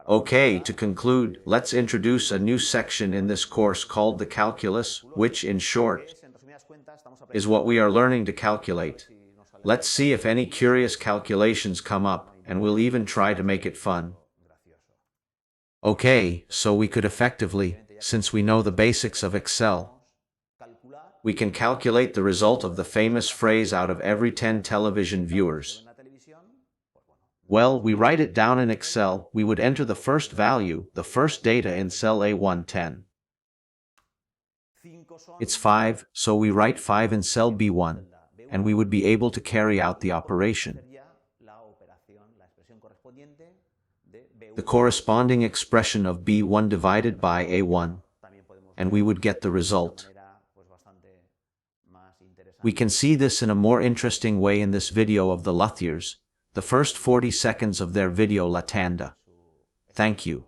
Okay, to conclude, let's introduce a new section in this course called the calculus, which, in short, is what we are learning to calculate. Let's see if any curious calculations come up, and we'll even try to make it fun. Okay, so we could effectively, since we know the basics of Excel, we can calculate the result of the famous phrase out of every 10 television viewers. Well, we write it down in Excel. We would enter the first value, the first data in cell A110. It's 5, so we write 5 in cell B1, and we would be able to carry out the operation. The corresponding expression of B1 divided by A1, and we would get the result. We can see this in a more interesting way in this video of the luthiers, the first 40 seconds of their video La Tanda. Thank you.